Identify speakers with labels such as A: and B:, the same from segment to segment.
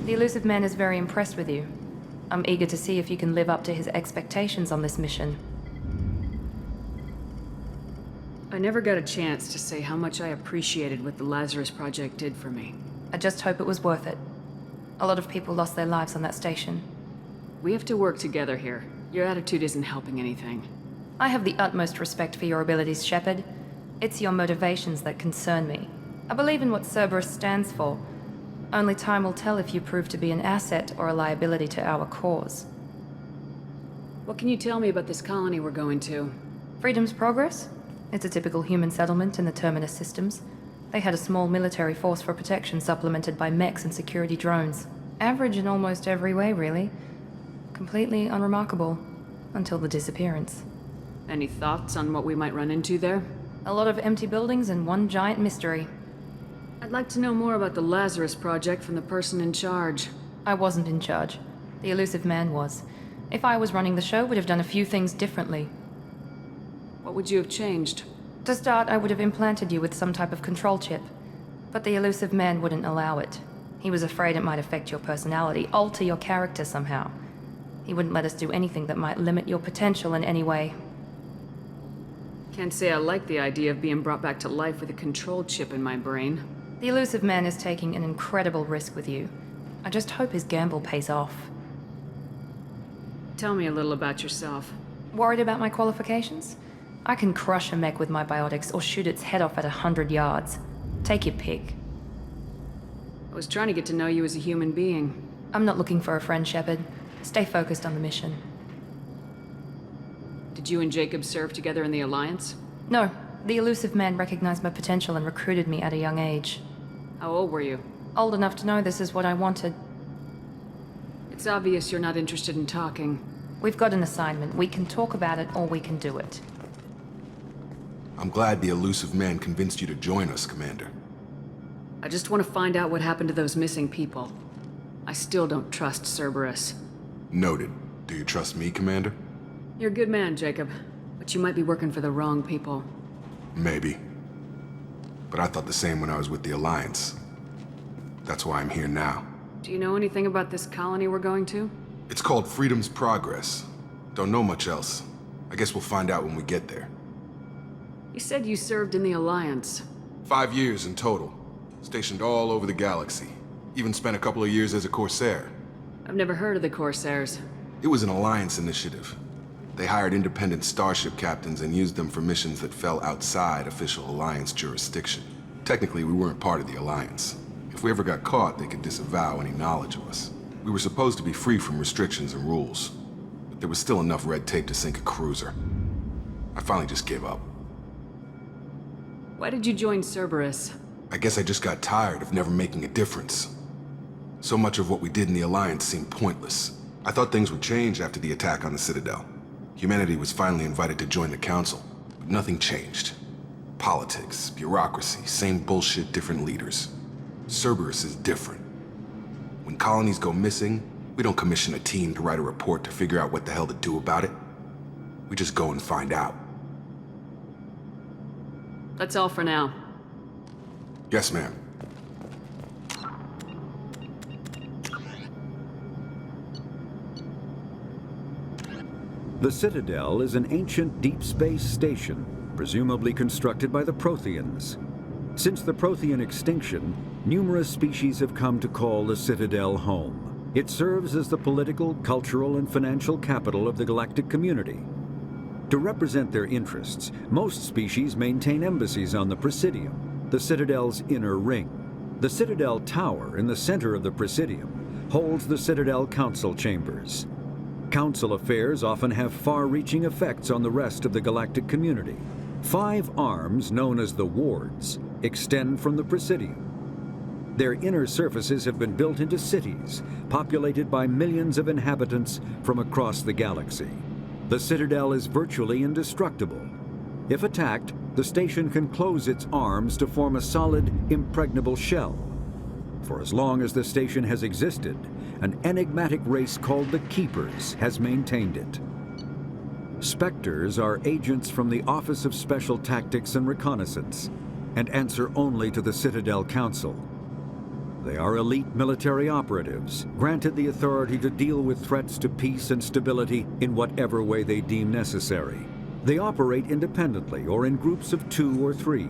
A: The elusive man is very impressed with you. I'm eager to see if you can live up to his expectations on this mission.
B: I never got a chance to say how much I appreciated what the Lazarus Project did for me.
A: I just hope it was worth it. A lot of people lost their lives on that station.
B: We have to work together here. Your attitude isn't helping anything.
A: I have the utmost respect for your abilities, Shepard. It's your motivations that concern me. I believe in what Cerberus stands for. Only time will tell if you prove to be an asset or a liability to our cause.
B: What can you tell me about this colony we're going to?
A: Freedom's Progress? It's a typical human settlement in the Terminus systems. They had a small military force for protection supplemented by mechs and security drones. Average in almost every way, really. Completely unremarkable. Until the disappearance.
B: Any thoughts on what we might run into there?
A: A lot of empty buildings and one giant mystery.
B: I'd like to know more about the Lazarus Project from the person in charge.
A: I wasn't in charge. The elusive man was. If I was running the show, would have done a few things differently.
B: What would you have changed?
A: To start, I would have implanted you with some type of control chip. But the elusive man wouldn't allow it. He was afraid it might affect your personality, alter your character somehow. He wouldn't let us do anything that might limit your potential in any way.
B: Can't say I like the idea of being brought back to life with a control chip in my brain.
A: The elusive man is taking an incredible risk with you. I just hope his gamble pays off.
B: Tell me a little about yourself.
A: Worried about my qualifications? I can crush a mech with my biotics or shoot its head off at 100 yards. Take your pick.
B: I was trying to get to know you as a human being.
A: I'm not looking for a friend, Shepard. Stay focused on the mission.
B: Did you and Jacob serve together in the Alliance?
A: No. The elusive man recognized my potential and recruited me at a young age.
B: How old were you?
A: Old enough to know this is what I wanted.
B: It's obvious you're not interested in talking.
A: We've got an assignment. We can talk about it or we can do it.
C: I'm glad the elusive man convinced you to join us, Commander.
B: I just want to find out what happened to those missing people. I still don't trust Cerberus.
C: Noted. Do you trust me, Commander?
B: You're a good man, Jacob. But you might be working for the wrong people.
C: Maybe. But I thought the same when I was with the Alliance. That's why I'm here now.
B: Do you know anything about this colony we're going to?
C: It's called Freedom's Progress. Don't know much else. I guess we'll find out when we get there.
B: You said you served in the Alliance.
C: 5 years in total. Stationed all over the galaxy. Even spent a couple of years as a Corsair.
B: I've never heard of the Corsairs.
C: It was an Alliance initiative. They hired independent starship captains and used them for missions that fell outside official Alliance jurisdiction. Technically, we weren't part of the Alliance. If we ever got caught, they could disavow any knowledge of us. We were supposed to be free from restrictions and rules, but there was still enough red tape to sink a cruiser. I finally just gave up.
B: Why did you join Cerberus?
C: I guess I just got tired of never making a difference. So much of what we did in the Alliance seemed pointless. I thought things would change after the attack on the Citadel. Humanity was finally invited to join the Council, but nothing changed. Politics, bureaucracy, same bullshit, different leaders. Cerberus is different. When colonies go missing, we don't commission a team to write a report to figure out what the hell to do about it. We just go and find out.
B: That's all for now.
C: Yes, ma'am.
D: The Citadel is an ancient deep space station, presumably constructed by the Protheans. Since the Prothean extinction, numerous species have come to call the Citadel home. It serves as the political, cultural, and financial capital of the galactic community. To represent their interests, most species maintain embassies on the Presidium, the Citadel's inner ring. The Citadel Tower in the center of the Presidium holds the Citadel Council Chambers. Council affairs often have far-reaching effects on the rest of the galactic community. 5 arms, known as the wards, extend from the Presidium. Their inner surfaces have been built into cities, populated by millions of inhabitants from across the galaxy. The Citadel is virtually indestructible. If attacked, the station can close its arms to form a solid, impregnable shell. For as long as the station has existed, an enigmatic race called the Keepers has maintained it. Spectres are agents from the Office of Special Tactics and Reconnaissance, and answer only to the Citadel Council. They are elite military operatives, granted the authority to deal with threats to peace and stability in whatever way they deem necessary. They operate independently or in groups of 2 or 3.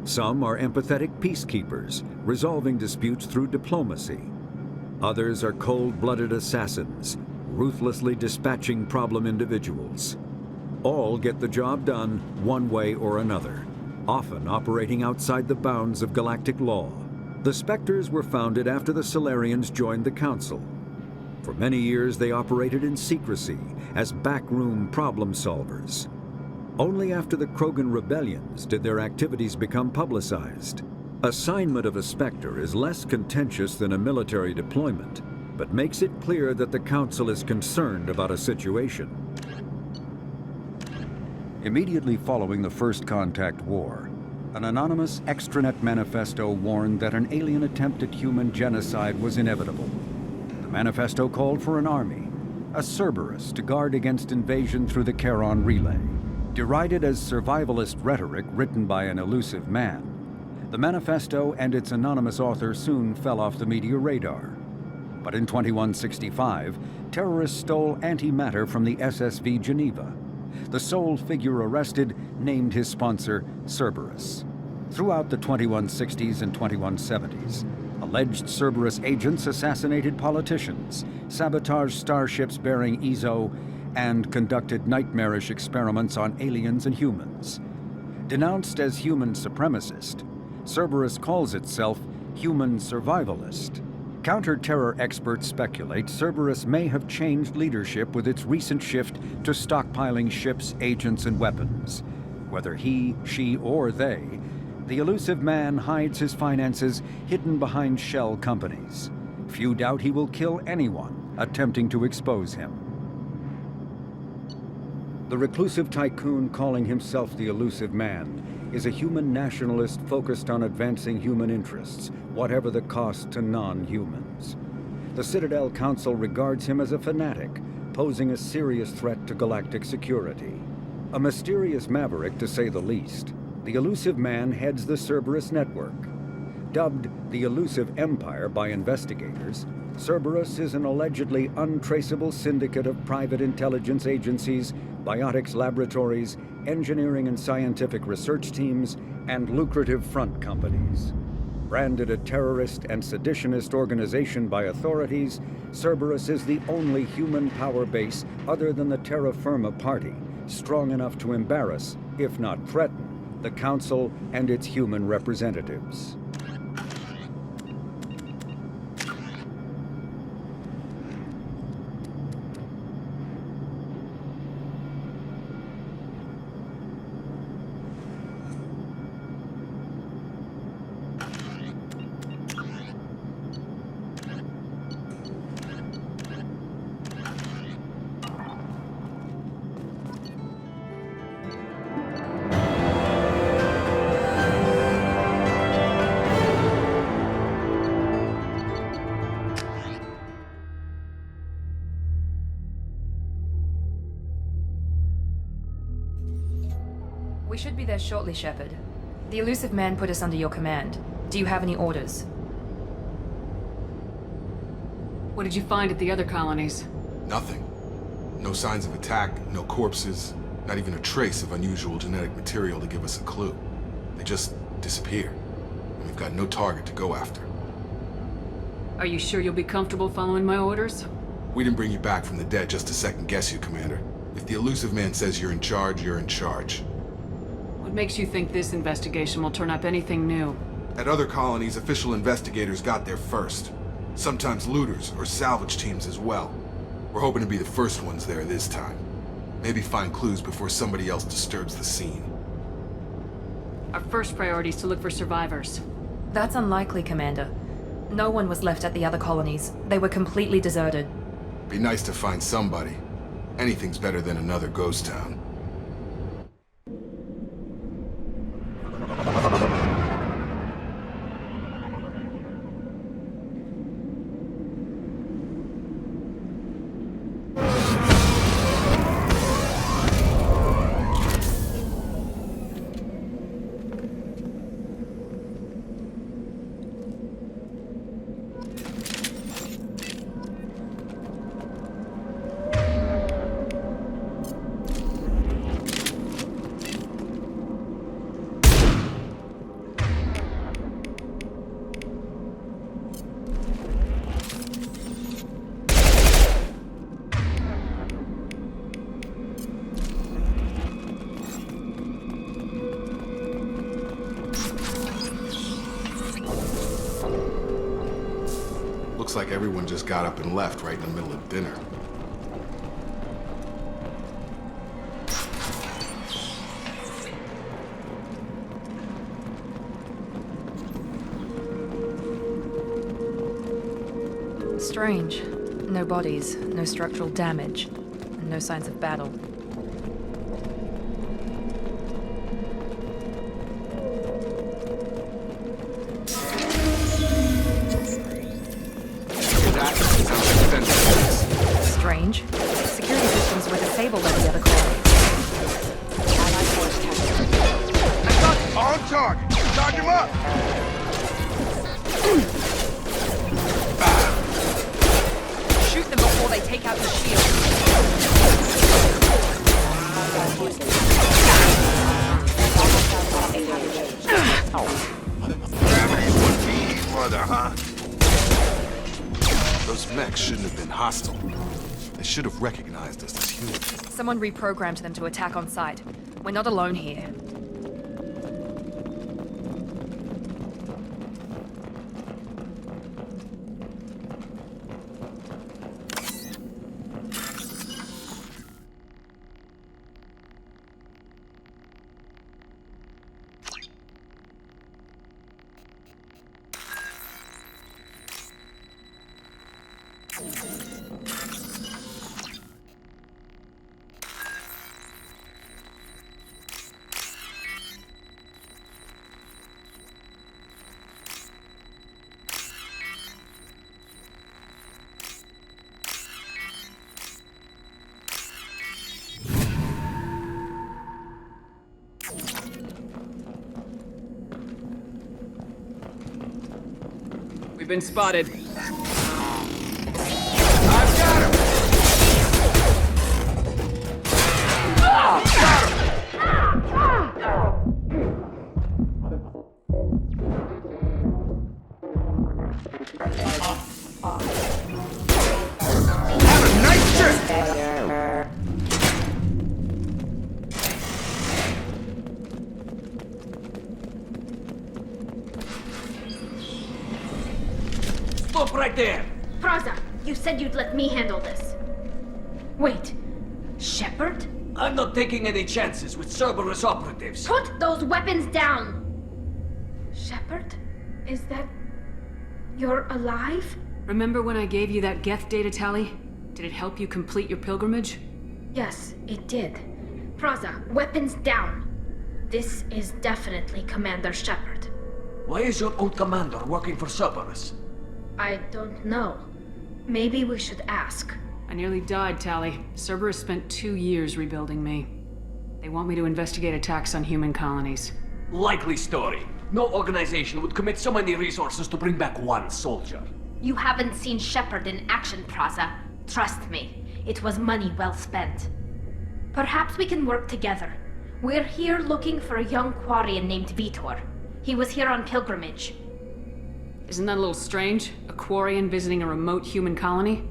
D: Some are empathetic peacekeepers, resolving disputes through diplomacy. Others are cold-blooded assassins, ruthlessly dispatching problem individuals. All get the job done one way or another, often operating outside the bounds of galactic law. The Spectres were founded after the Solarians joined the Council. For many years, they operated in secrecy as backroom problem solvers. Only after the Krogan rebellions did their activities become publicized. Assignment of a Spectre is less contentious than a military deployment, but makes it clear that the Council is concerned about a situation. Immediately following the First Contact War, an anonymous extranet manifesto warned that an alien attempt at human genocide was inevitable. The manifesto called for an army, a Cerberus, to guard against invasion through the Charon Relay. Derided as survivalist rhetoric written by an elusive man, the manifesto and its anonymous author soon fell off the media radar. But in 2165, terrorists stole antimatter from the SSV Geneva. The sole figure arrested named his sponsor Cerberus. Throughout the 2160s and 2170s, alleged Cerberus agents assassinated politicians, sabotaged starships bearing EZO, and conducted nightmarish experiments on aliens and humans. Denounced as human supremacist, Cerberus calls itself human survivalist. Counter-terror experts speculate Cerberus may have changed leadership with its recent shift to stockpiling ships, agents, and weapons. Whether he, she, or they, the elusive man hides his finances hidden behind shell companies. Few doubt he will kill anyone attempting to expose him. The reclusive tycoon calling himself the elusive man is a human nationalist focused on advancing human interests, whatever the cost to non-humans. The Citadel Council regards him as a fanatic, posing a serious threat to galactic security. A mysterious maverick, to say the least, the elusive man heads the Cerberus network. Dubbed the Elusive Empire by investigators, Cerberus is an allegedly untraceable syndicate of private intelligence agencies, biotics laboratories, engineering and scientific research teams, and lucrative front companies. Branded a terrorist and seditionist organization by authorities, Cerberus is the only human power base other than the Terra Firma Party, strong enough to embarrass, if not threaten, the Council and its human representatives.
A: We should be there shortly, Shepard. The elusive man put us under your command. Do you have any orders?
B: What did you find at the other colonies?
C: Nothing. No signs of attack, no corpses, not even a trace of unusual genetic material to give us a clue. They just disappear, and we've got no target to go after.
B: Are you sure you'll be comfortable following my orders?
C: We didn't bring you back from the dead just to second-guess you, Commander. If the elusive man says you're in charge, you're in charge.
B: What makes you think this investigation will turn up anything new?
C: At other colonies, official investigators got there first. Sometimes looters or salvage teams as well. We're hoping to be the first ones there this time. Maybe find clues before somebody else disturbs the scene.
B: Our first priority is to look for survivors.
A: That's unlikely, Commander. No one was left at the other colonies. They were completely deserted.
C: Be nice to find somebody. Anything's better than another ghost town. Looks like everyone just got up and left right in the middle of dinner.
A: Strange. No bodies, no structural damage, and no signs of battle.
C: That sounds like defense.
A: Strange. Security systems were disabled at the other colony.
E: On target! Charge him up!
A: Shoot them before they take out the shield.
E: Gravity would be mother, huh?
C: Those mechs shouldn't have been hostile. They should have recognized us as humans.
A: Someone reprogrammed them to attack on sight. We're not alone here.
B: We've been spotted.
E: I've got him! Have a nice trip!
F: Stop right there!
G: Praza, you said you'd let me handle this. Wait, Shepard?
F: I'm not taking any chances with Cerberus operatives.
G: Put those weapons down! Shepard? Is that... you're alive?
B: Remember when I gave you that Geth data, Tali? Did it help you complete your pilgrimage?
G: Yes, it did. Praza, weapons down! This is definitely Commander Shepard.
F: Why is your old commander working for Cerberus?
G: I don't know. Maybe we should ask.
B: I nearly died, Tali. Cerberus spent 2 years rebuilding me. They want me to investigate attacks on human colonies.
F: Likely story. No organization would commit so many resources to bring back one soldier.
G: You haven't seen Shepard in action, Praza. Trust me, it was money well spent. Perhaps we can work together. We're here looking for a young Quarian named Vitor. He was here on pilgrimage.
B: Isn't that a little strange? A Quarian visiting a remote human colony?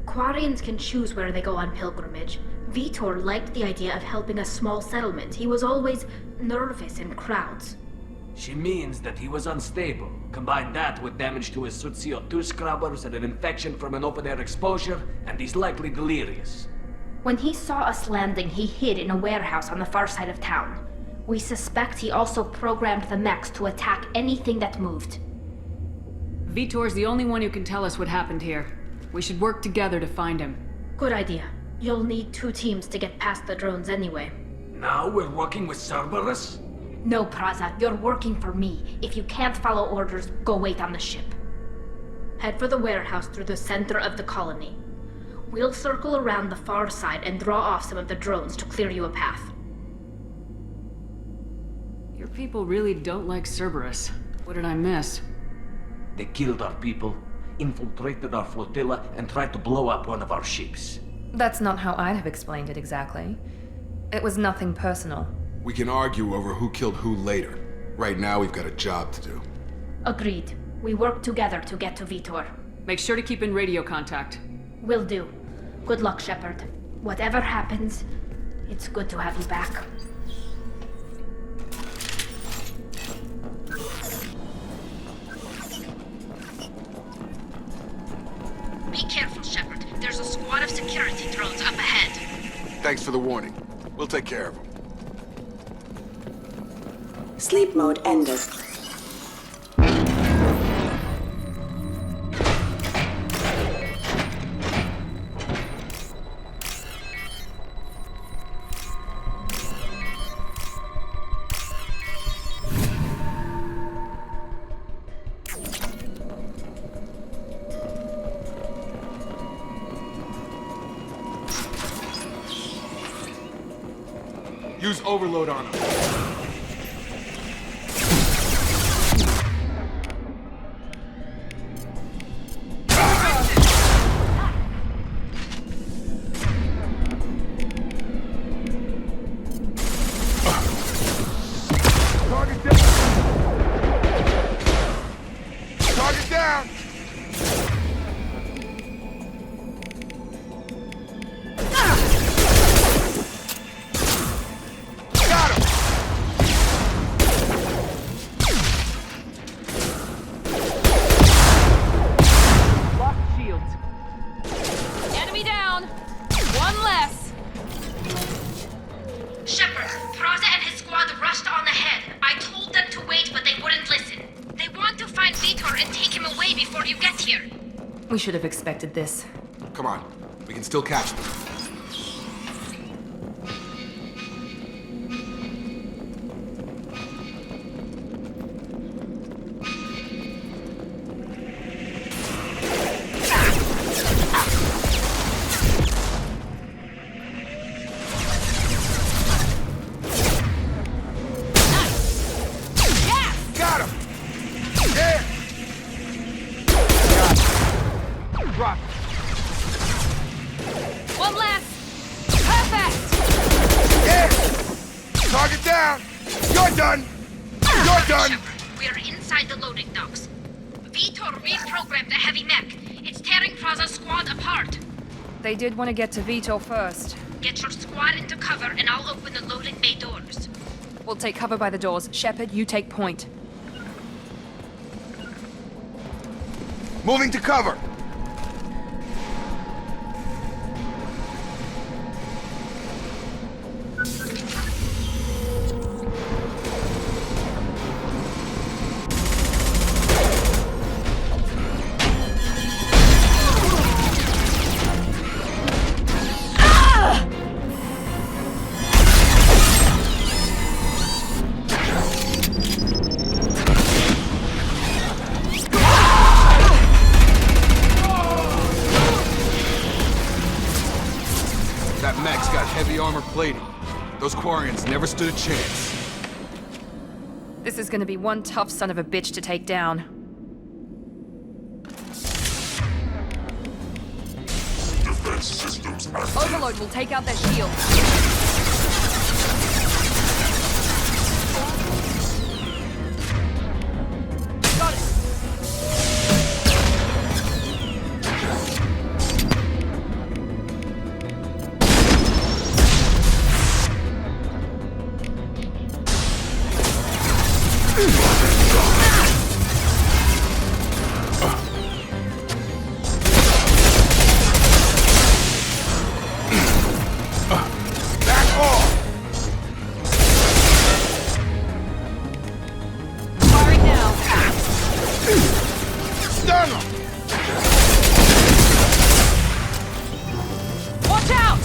G: Quarians can choose where they go on pilgrimage. Vitor liked the idea of helping a small settlement. He was always nervous in crowds.
F: She means that he was unstable. Combine that with damage to his suit CO2 scrubbers and an infection from an open-air exposure, and he's likely delirious.
G: When he saw us landing, he hid in a warehouse on the far side of town. We suspect he also programmed the mechs to attack anything that moved.
B: Vitor's the only one who can tell us what happened here. We should work together to find him.
G: Good idea. You'll need 2 teams to get past the drones anyway.
F: Now we're working with Cerberus?
G: No, Praza, you're working for me. If you can't follow orders, go wait on the ship. Head for the warehouse through the center of the colony. We'll circle around the far side and draw off some of the drones to clear you a path.
B: Your people really don't like Cerberus. What did I miss?
F: They killed our people, infiltrated our flotilla, and tried to blow up one of our ships.
A: That's not how I'd have explained it exactly. It was nothing personal.
C: We can argue over who killed who later. Right now, we've got a job to do.
G: Agreed. We work together to get to Vitor.
B: Make sure to keep in radio contact.
G: Will do. Good luck, Shepard. Whatever happens, it's good to have you back. Be careful, Shepard. There's a squad of security drones up ahead.
C: Thanks for the warning. We'll take care of them.
H: Sleep mode ended.
C: Use overload on them. Target down! Target down! Got him!
B: Lock shields.
A: Enemy down! One less!
G: Shepard, Praza and his squad rushed on ahead. I told them to wait, but they wouldn't listen. They want to find Vitor and take him away before you get here.
A: We should have expected this.
C: Come on. We can still catch them. Got him! Yeah! Drop.
A: One less! Perfect!
C: Yeah! Target down! You're done! You're done!
G: Shepard, we are inside the loading docks. Vitor reprogrammed the heavy mech. It's tearing Praza's squad apart.
A: They did want to get to Vitor first.
G: Get your squad into cover and I'll open the loading bay doors.
A: We'll take cover by the doors. Shepard, you take point.
C: Moving to cover! That mech's got heavy armor plating. Those Quarians never stood a chance.
A: This is gonna be one tough son of a bitch to take down.
E: Defense systems active.
A: Overload will take out their shield. Got it!
C: Back off!
A: Firing now.
C: Stun them!
A: Watch out!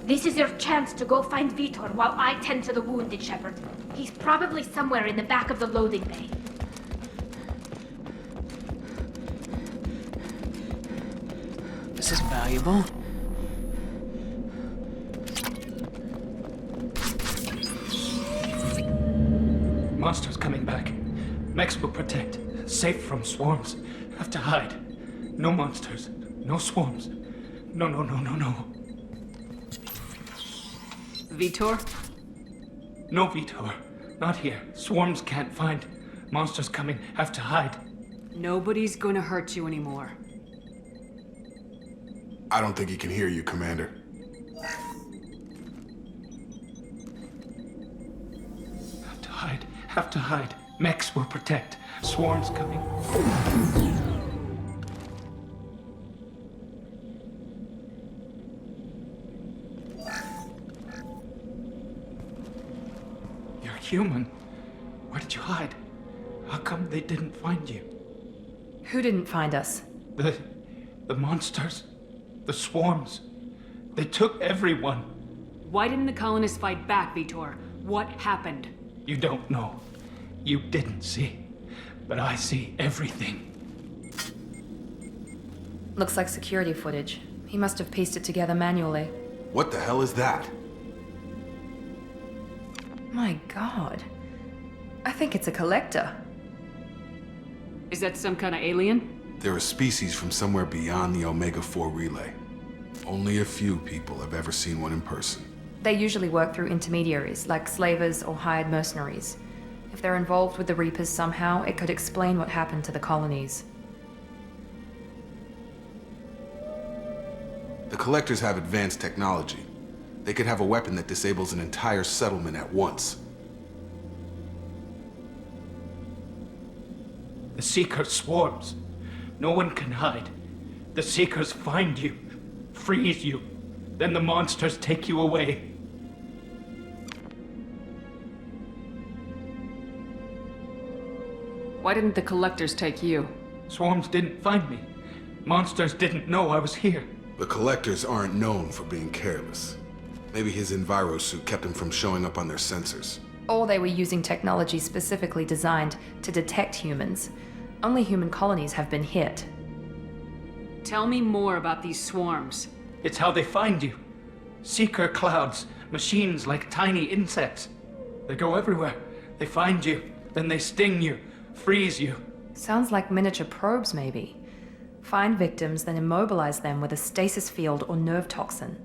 G: This is your chance to go find Vitor while I tend to the wounded, Shepard. He's probably somewhere in the back of the loading bay.
B: This is valuable.
I: Monsters coming back. Mechs will protect. Safe from swarms. Have to hide. No monsters. No swarms. No.
B: Vitor?
I: No, Vitor. Not here. Swarms can't find. Monsters coming. Have to hide.
B: Nobody's gonna hurt you anymore.
C: I don't think he can hear you, Commander.
I: Have to hide. Have to hide. Mechs will protect. Swarms coming. You're human. Where did you hide? How come they didn't find you?
A: Who didn't find us?
I: The monsters. The swarms. They took everyone.
B: Why didn't the colonists fight back, Vitor? What happened?
I: You don't know. You didn't see. But I see everything.
A: Looks like security footage. He must have pieced it together manually.
C: What the hell is that?
A: My god. I think it's a collector.
B: Is that some kind of alien?
C: They're a species from somewhere beyond the Omega-4 relay. Only a few people have ever seen one in person.
A: They usually work through intermediaries, like slavers or hired mercenaries. If they're involved with the Reapers somehow, it could explain what happened to the colonies.
C: The Collectors have advanced technology. They could have a weapon that disables an entire settlement at once.
I: The Seeker swarms. No one can hide. The Seekers find you, freeze you, then the monsters take you away.
B: Why didn't the collectors take you?
I: Swarms didn't find me. Monsters didn't know I was here.
C: The Collectors aren't known for being careless. Maybe his enviro suit kept him from showing up on their sensors.
A: Or they were using technology specifically designed to detect humans. Only human colonies have been hit.
B: Tell me more about these swarms.
I: It's how they find you. Seeker clouds, machines like tiny insects. They go everywhere. They find you, then they sting you, freeze you.
A: Sounds like miniature probes, maybe. Find victims, then immobilize them with a stasis field or nerve toxin.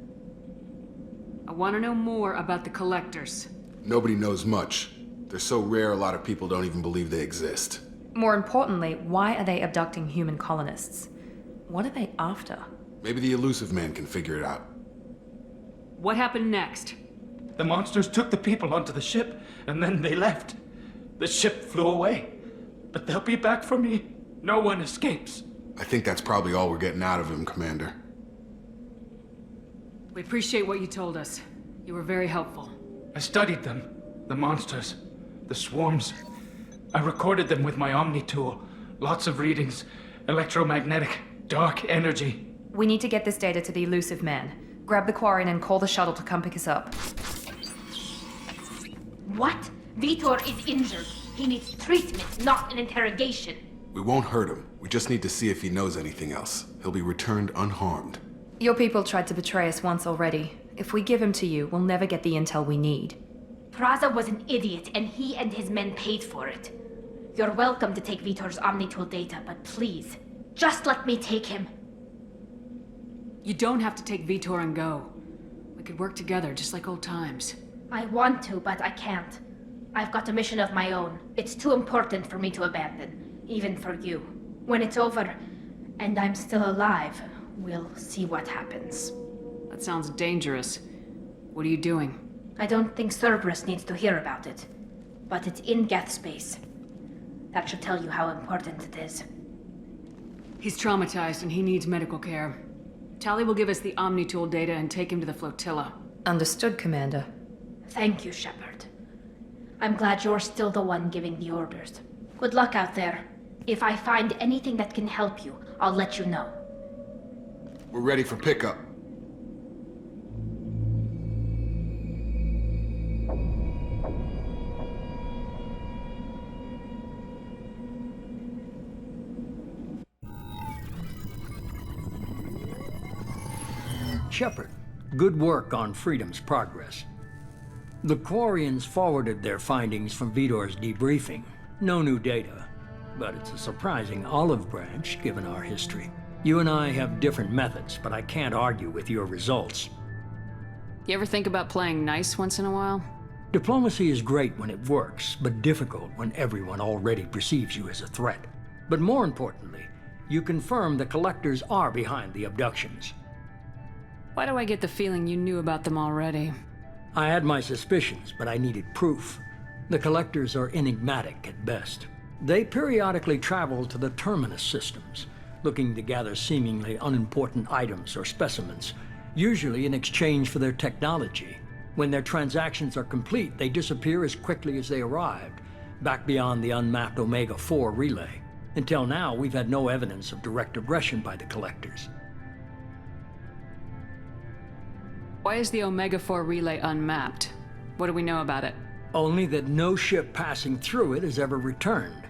B: I want to know more about the collectors.
C: Nobody knows much. They're so rare, a lot of people don't even believe they exist.
A: More importantly, why are they abducting human colonists? What are they after?
C: Maybe the Elusive Man can figure it out.
B: What happened next?
I: The monsters took the people onto the ship, and then they left. The ship flew away. But they'll be back for me. No one escapes.
C: I think that's probably all we're getting out of him, Commander.
B: We appreciate what you told us. You were very helpful.
I: I studied them. The monsters. The swarms. I recorded them with my Omni tool. Lots of readings. Electromagnetic. Dark energy.
A: We need to get this data to the Elusive Man. Grab the Quarian and call the shuttle to come pick us up.
G: What? Vitor is injured. He needs treatment, not an interrogation.
C: We won't hurt him. We just need to see if he knows anything else. He'll be returned unharmed.
A: Your people tried to betray us once already. If we give him to you, we'll never get the intel we need.
G: Praza was an idiot, and he and his men paid for it. You're welcome to take Vitor's Omnitool data, but please, just let me take him.
B: You don't have to take Vitor and go. We could work together, just like old times.
G: I want to, but I can't. I've got a mission of my own. It's too important for me to abandon, even for you. When it's over, and I'm still alive, we'll see what happens.
B: That sounds dangerous. What are you doing?
G: I don't think Cerberus needs to hear about it, but it's in Geth space. That should tell you how important it is.
B: He's traumatized and he needs medical care. Tali will give us the Omnitool data and take him to the flotilla.
A: Understood, Commander.
G: Thank you, Shepard. I'm glad you're still the one giving the orders. Good luck out there. If I find anything that can help you, I'll let you know.
C: We're ready for pickup.
J: Shepard, good work on Freedom's progress. The Quarians forwarded their findings from Vitor's debriefing. No new data, but it's a surprising olive branch given our history. You and I have different methods, but I can't argue with your results.
B: You ever think about playing nice once in a while?
J: Diplomacy is great when it works, but difficult when everyone already perceives you as a threat. But more importantly, you confirm the collectors are behind the abductions.
B: Why do I get the feeling you knew about them already?
J: I had my suspicions, but I needed proof. The collectors are enigmatic at best. They periodically travel to the terminus systems, looking to gather seemingly unimportant items or specimens, usually in exchange for their technology. When their transactions are complete, they disappear as quickly as they arrived, back beyond the unmapped Omega-4 relay. Until now, we've had no evidence of direct aggression by the collectors.
B: Why is the Omega-4 relay unmapped? What do we know about it?
J: Only that no ship passing through it has ever returned.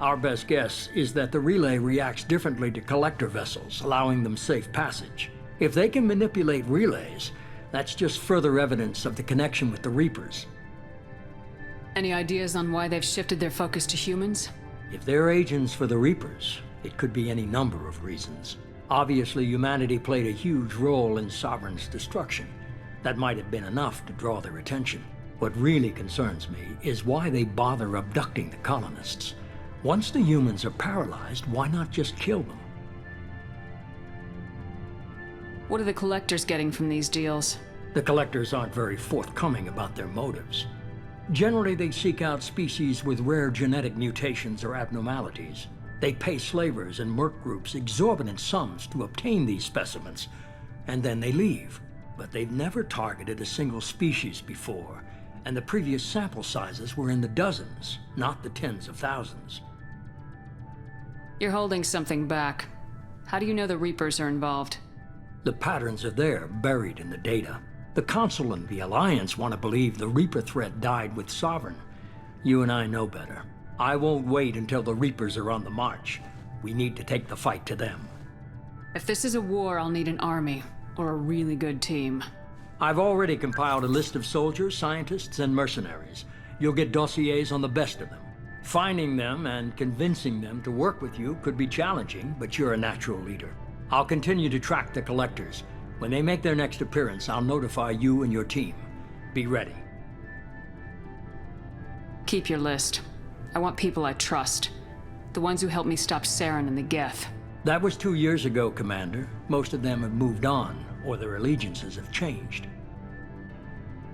J: Our best guess is that the relay reacts differently to collector vessels, allowing them safe passage. If they can manipulate relays, that's just further evidence of the connection with the Reapers.
B: Any ideas on why they've shifted their focus to humans?
J: If they're agents for the Reapers, it could be any number of reasons. Obviously, humanity played a huge role in Sovereign's destruction. That might have been enough to draw their attention. What really concerns me is why they bother abducting the colonists. Once the humans are paralyzed, why not just kill them?
B: What are the collectors getting from these deals?
J: The collectors aren't very forthcoming about their motives. Generally, they seek out species with rare genetic mutations or abnormalities. They pay slavers and merc groups exorbitant sums to obtain these specimens, and then they leave. But they've never targeted a single species before, and the previous sample sizes were in the dozens, not the tens of thousands.
B: You're holding something back. How do you know the Reapers are involved?
J: The patterns are there, buried in the data. The Council and the Alliance want to believe the Reaper threat died with Sovereign. You and I know better. I won't wait until the Reapers are on the march. We need to take the fight to them.
B: If this is a war, I'll need an army, or a really good team.
J: I've already compiled a list of soldiers, scientists, and mercenaries. You'll get dossiers on the best of them. Finding them and convincing them to work with you could be challenging, but you're a natural leader. I'll continue to track the collectors. When they make their next appearance, I'll notify you and your team. Be ready.
B: Keep your list. I want people I trust. The ones who helped me stop Saren and the Geth.
J: That was 2 years ago, Commander. Most of them have moved on, or their allegiances have changed.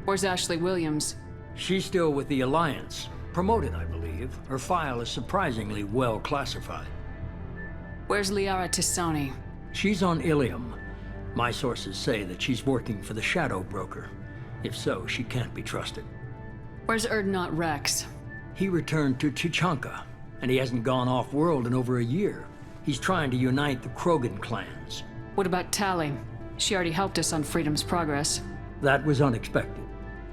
B: Where's Ashley Williams?
J: She's still with the Alliance. Promoted, I believe. Her file is surprisingly well classified.
B: Where's Liara Tisoni?
J: She's on Ilium. My sources say that she's working for the Shadow Broker. If so, she can't be trusted.
B: Where's Erdnot Rex?
J: He returned to Chichanka, and he hasn't gone off-world in over a year. He's trying to unite the Krogan clans.
B: What about Tali? She already helped us on Freedom's Progress.
J: That was unexpected.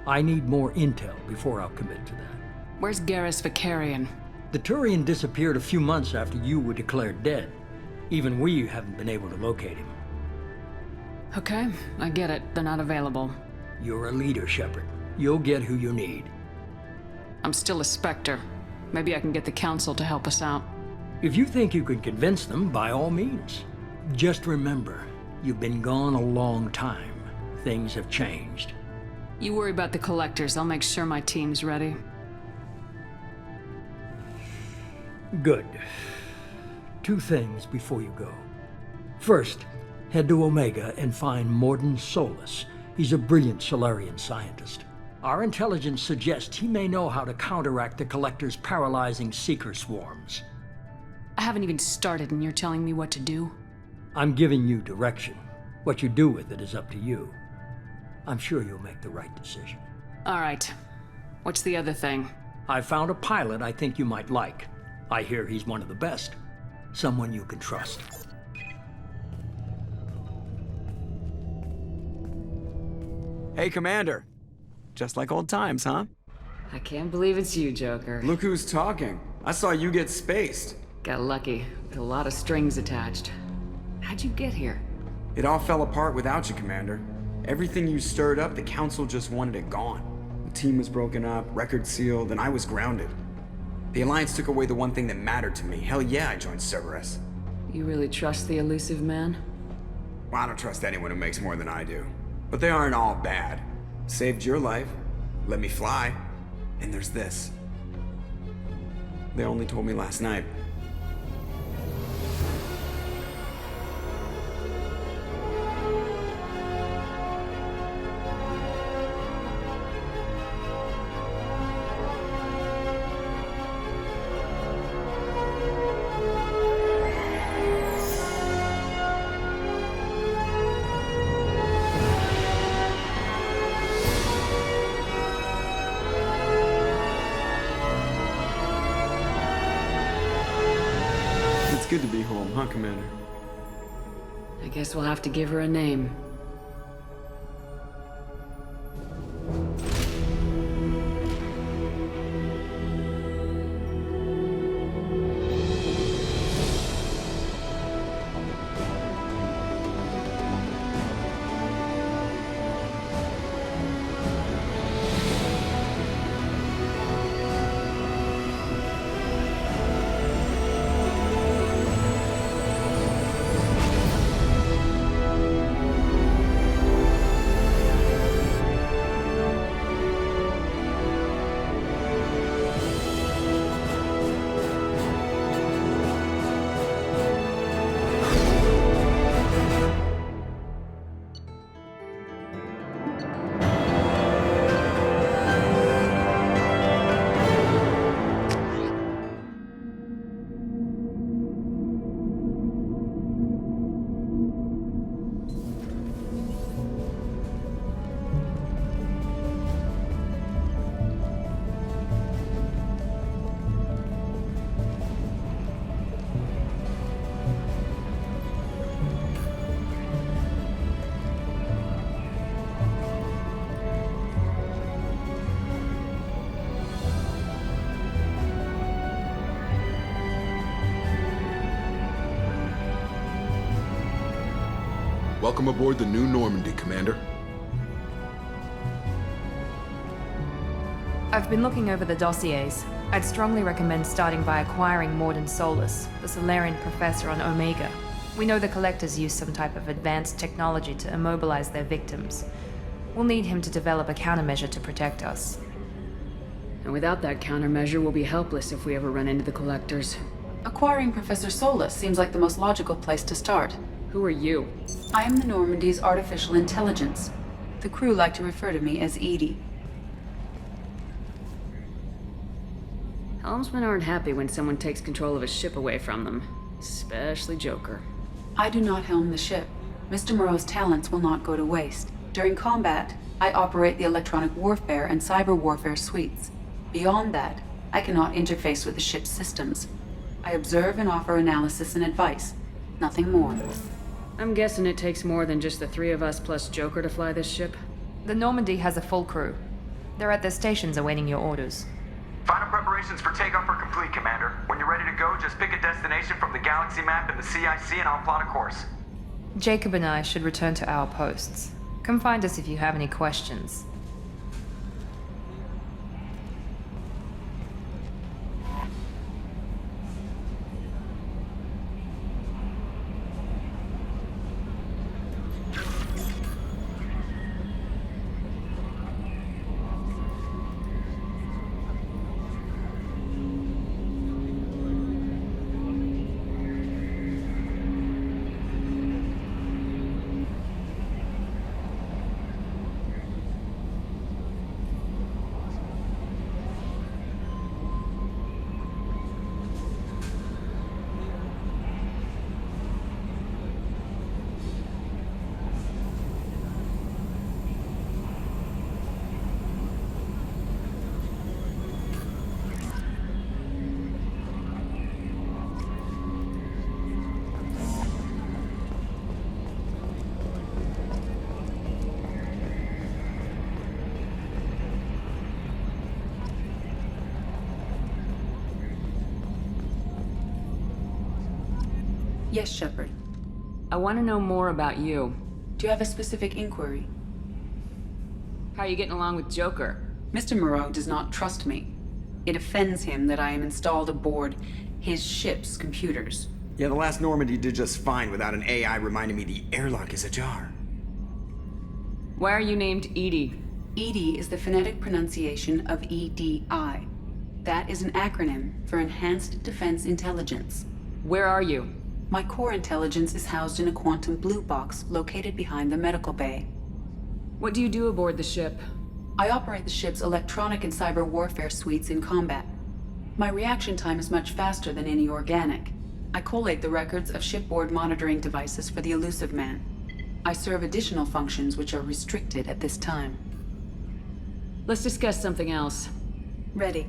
J: I need more intel before I'll commit to that.
B: Where's Garrus Vicarian?
J: The Turian disappeared a few months after you were declared dead. Even we haven't been able to locate him.
B: Okay, I get it. They're not available.
J: You're a leader, Shepard. You'll get who you need.
B: I'm still a Spectre. Maybe I can get the Council to help us out.
J: If you think you can convince them, by all means. Just remember, you've been gone a long time. Things have changed.
B: You worry about the collectors. I'll make sure my team's ready.
J: Good. 2 things before you go. First, head to Omega and find Morden Solus. He's a brilliant Solarian scientist. Our intelligence suggests he may know how to counteract the Collector's paralyzing Seeker swarms.
B: I haven't even started and you're telling me what to do?
J: I'm giving you direction. What you do with it is up to you. I'm sure you'll make the right decision.
B: All right. What's the other thing?
J: I found a pilot I think you might like. I hear he's one of the best. Someone you can trust.
K: Hey, Commander. Just like old times, huh?
B: I can't believe it's you, Joker.
K: Look who's talking. I saw you get spaced.
B: Got lucky. With a lot of strings attached. How'd you get here?
K: It all fell apart without you, Commander. Everything you stirred up, the Council just wanted it gone. The team was broken up, record sealed, and I was grounded. The Alliance took away the one thing that mattered to me. Hell yeah, I joined Cerberus.
B: You really trust the elusive man?
K: Well, I don't trust anyone who makes more than I do. But they aren't all bad. Saved your life, let me fly, and there's this. They only told me last night. It's good to be home, huh, Commander?
B: I guess we'll have to give her a name.
C: Welcome aboard the New Normandy, Commander.
A: I've been looking over the dossiers. I'd strongly recommend starting by acquiring Morden Solus, the Solarian professor on Omega. We know the Collectors use some type of advanced technology to immobilize their victims. We'll need him to develop a countermeasure to protect us.
B: And without that countermeasure, we'll be helpless if we ever run into the Collectors.
L: Acquiring Professor Solus seems like the most logical place to start.
B: Who are you?
L: I am the Normandy's artificial intelligence. The crew like to refer to me as Edie.
B: Helmsmen aren't happy when someone takes control of a ship away from them. Especially Joker.
L: I do not helm the ship. Mr. Moreau's talents will not go to waste. During combat, I operate the electronic warfare and cyber warfare suites. Beyond that, I cannot interface with the ship's systems. I observe and offer analysis and advice. Nothing more.
B: I'm guessing it takes more than just the three of us plus Joker to fly this ship.
A: The Normandy has a full crew. They're at their stations awaiting your orders.
M: Final preparations for takeoff are complete, Commander. When you're ready to go, just pick a destination from the galaxy map in the CIC and I'll plot a course.
A: Jacob and I should return to our posts. Come find us if you have any questions.
L: Yes, Shepard.
B: I want to know more about you.
L: Do you have a specific inquiry?
B: How are you getting along with Joker?
L: Mr. Moreau does not trust me. It offends him that I am installed aboard his ship's computers.
K: Yeah, the last Normandy did just fine without an AI reminding me the airlock is ajar.
B: Why are you named Edie?
L: EDI is the phonetic pronunciation of EDI. That is an acronym for Enhanced Defense Intelligence.
B: Where are you?
L: My core intelligence is housed in a quantum blue box located behind the medical bay.
B: What do you do aboard the ship?
L: I operate the ship's electronic and cyber warfare suites in combat. My reaction time is much faster than any organic. I collate the records of shipboard monitoring devices for the elusive man. I serve additional functions which are restricted at this time.
B: Let's discuss something else.
L: Ready.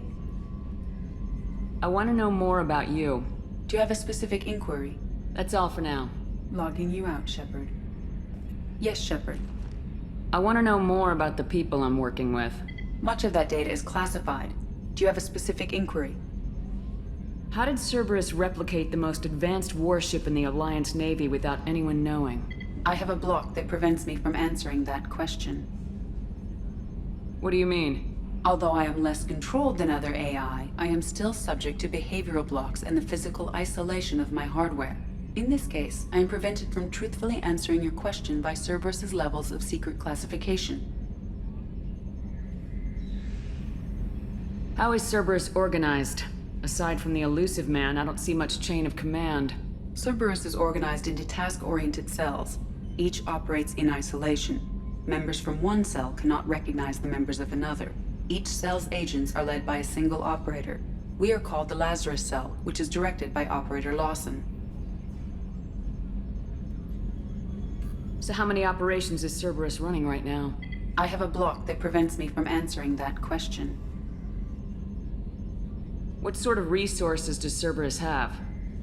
B: I want to know more about you.
L: Do you have a specific inquiry?
B: That's all for now.
L: Logging you out, Shepard. Yes, Shepard.
B: I want to know more about the people I'm working with.
L: Much of that data is classified. Do you have a specific inquiry?
B: How did Cerberus replicate the most advanced warship in the Alliance Navy without anyone knowing?
L: I have a block that prevents me from answering that question.
B: What do you mean?
L: Although I am less controlled than other AI, I am still subject to behavioral blocks and the physical isolation of my hardware. In this case, I am prevented from truthfully answering your question by Cerberus's levels of secret classification.
B: How is Cerberus organized? Aside from the elusive man, I don't see much chain of command.
L: Cerberus is organized into task-oriented cells. Each operates in isolation. Members from one cell cannot recognize the members of another. Each cell's agents are led by a single operator. We are called the Lazarus Cell, which is directed by Operator Lawson.
B: So how many operations is Cerberus running right now?
L: I have a block that prevents me from answering that question.
B: What sort of resources does Cerberus have?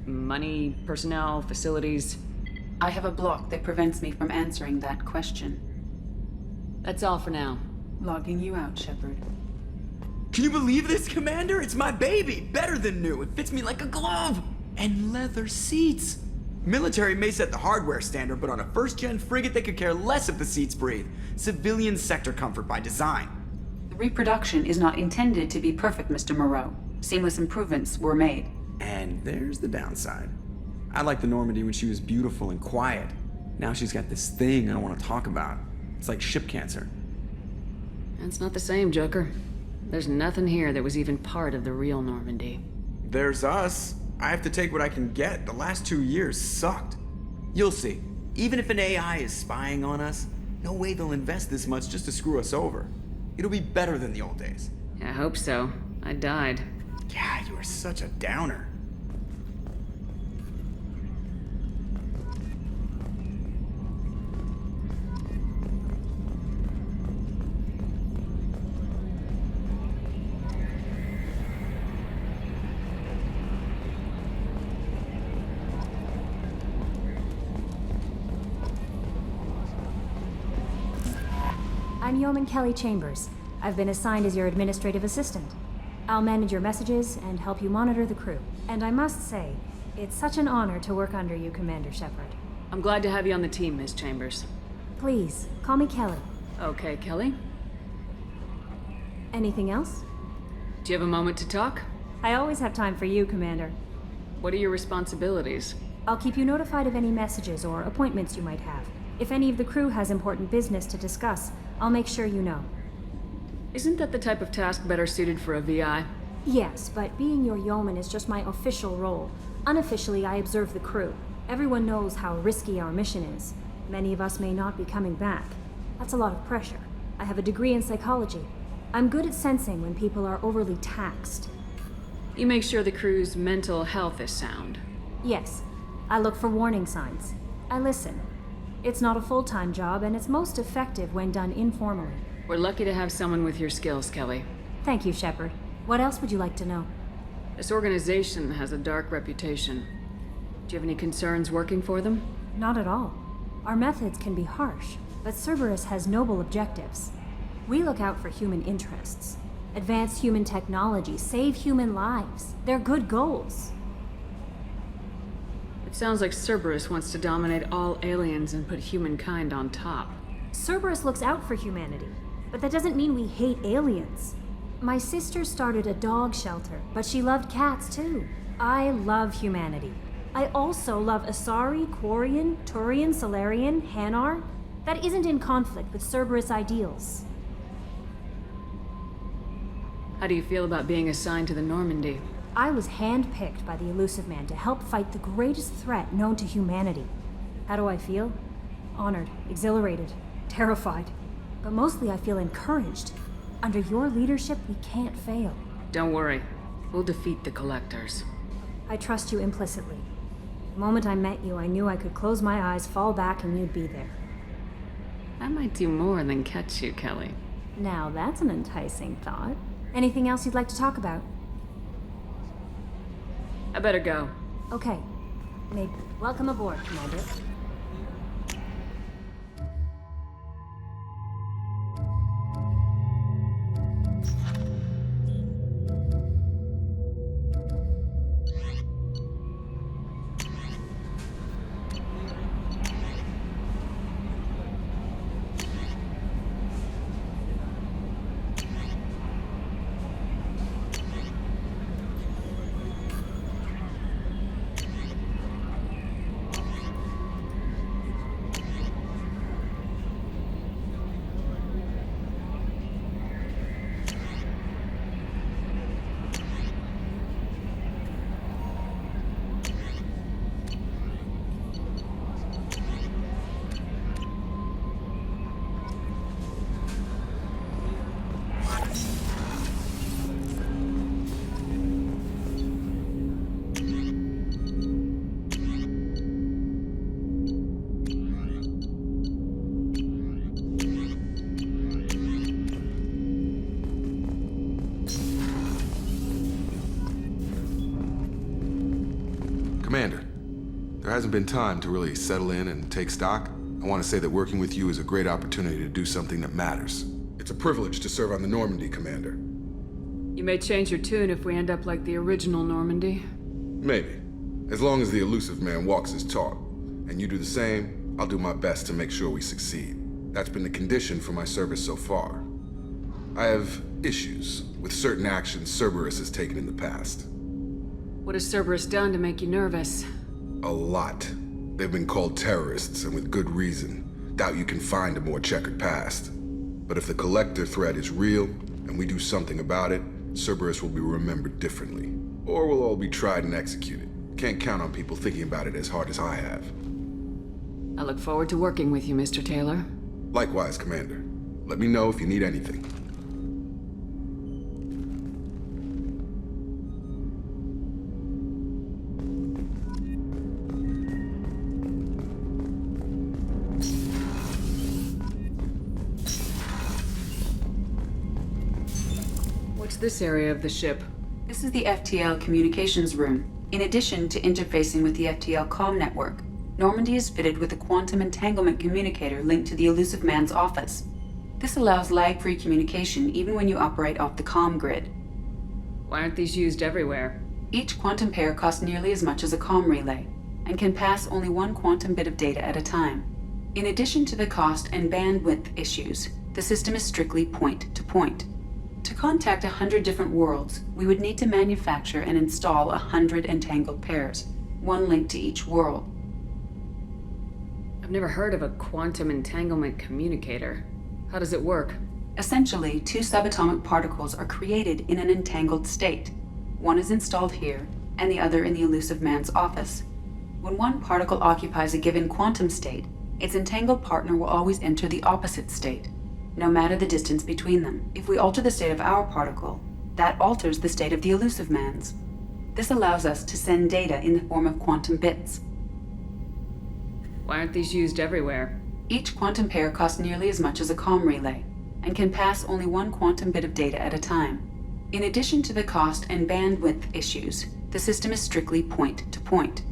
B: Money, personnel, facilities?
L: I have a block that prevents me from answering that question.
B: That's all for now.
L: Logging you out, Shepard.
K: Can you believe this, Commander? It's my baby! Better than new. It fits me like a glove! And leather seats! Military may set the hardware standard, but on a first-gen frigate, they could care less if the seats breathe. Civilian sector comfort by design.
L: The reproduction is not intended to be perfect, Mr. Moreau. Seamless improvements were made.
K: And there's the downside. I liked the Normandy when she was beautiful and quiet. Now she's got this thing I don't want to talk about. It's like ship cancer.
B: That's not the same, Joker. There's nothing here that was even part of the real Normandy.
K: There's us. I have to take what I can get. The last 2 years sucked. You'll see. Even if an AI is spying on us, no way they'll invest this much just to screw us over. It'll be better than the old days.
B: I hope so. I died.
K: Yeah, you are such a downer.
N: I'm Yeoman Kelly Chambers. I've been assigned as your administrative assistant. I'll manage your messages and help you monitor the crew. And I must say, it's such an honor to work under you, Commander Shepard.
B: I'm glad to have you on the team, Ms. Chambers.
N: Please, call me Kelly.
B: Okay, Kelly.
N: Anything else?
B: Do you have a moment to talk?
N: I always have time for you, Commander.
B: What are your responsibilities?
N: I'll keep you notified of any messages or appointments you might have. If any of the crew has important business to discuss, I'll make sure you know.
B: Isn't that the type of task better suited for a VI?
N: Yes, but being your yeoman is just my official role. Unofficially, I observe the crew. Everyone knows how risky our mission is. Many of us may not be coming back. That's a lot of pressure. I have a degree in psychology. I'm good at sensing when people are overly taxed.
B: You make sure the crew's mental health is sound.
N: Yes. I look for warning signs. I listen. It's not a full-time job, and it's most effective when done informally.
B: We're lucky to have someone with your skills, Kelly.
N: Thank you, Shepard. What else would you like to know?
B: This organization has a dark reputation. Do you have any concerns working for them?
N: Not at all. Our methods can be harsh, but Cerberus has noble objectives. We look out for human interests. Advance human technology, save human lives. They're good goals.
B: It sounds like Cerberus wants to dominate all aliens and put humankind on top.
N: Cerberus looks out for humanity, but that doesn't mean we hate aliens. My sister started a dog shelter, but she loved cats too. I love humanity. I also love Asari, Quarian, Turian, Solarian, Hanar. That isn't in conflict with Cerberus ideals.
B: How do you feel about being assigned to the Normandy?
N: I was handpicked by the Elusive Man to help fight the greatest threat known to humanity. How do I feel? Honored, exhilarated, terrified. But mostly I feel encouraged. Under your leadership, we can't fail.
B: Don't worry. We'll defeat the Collectors.
N: I trust you implicitly. The moment I met you, I knew I could close my eyes, fall back, and you'd be there.
B: I might do more than catch you, Kelly.
N: Now that's an enticing thought. Anything else you'd like to talk about?
B: I better go.
N: Okay. Maybe. Welcome aboard, Commander.
C: Commander, there hasn't been time to really settle in and take stock. I want to say that working with you is a great opportunity to do something that matters. It's a privilege to serve on the Normandy, Commander.
B: You may change your tune if we end up like the original Normandy.
C: Maybe. As long as the Elusive Man walks his talk, and you do the same, I'll do my best to make sure we succeed. That's been the condition for my service so far. I have issues with certain actions Cerberus has taken in the past.
B: What has Cerberus done to make you nervous?
C: A lot. They've been called terrorists, and with good reason. Doubt you can find a more checkered past. But if the Collector threat is real, and we do something about it, Cerberus will be remembered differently. Or we'll all be tried and executed. Can't count on people thinking about it as hard as I have.
B: I look forward to working with you, Mr. Taylor.
C: Likewise, Commander. Let me know if you need anything.
B: What's this area of the ship?
L: This is the FTL communications room. In addition to interfacing with the FTL comm network, Normandy is fitted with a quantum entanglement communicator linked to the Elusive Man's office. This allows lag-free communication even when you operate off the comm grid.
B: Why aren't these used everywhere?
L: Each quantum pair costs nearly as much as a comm relay, and can pass only one quantum bit of data at a time. In addition to the cost and bandwidth issues, the system is strictly point-to-point. To contact 100 different worlds, we would need to manufacture and install 100 entangled pairs, one linked to each world.
B: I've never heard of a quantum entanglement communicator. How does it work?
L: Essentially, two subatomic particles are created in an entangled state. One is installed here, and the other in the Elusive Man's office. When one particle occupies a given quantum state, its entangled partner will always enter the opposite state, no matter the distance between them. If we alter the state of our particle, that alters the state of the Elusive Man's. This allows us to send data in the form of quantum bits.
B: Why aren't these used everywhere?
L: Each quantum pair costs nearly as much as a comm relay, and can pass only one quantum bit of data at a time. In addition to the cost and bandwidth issues, the system is strictly point-to-point.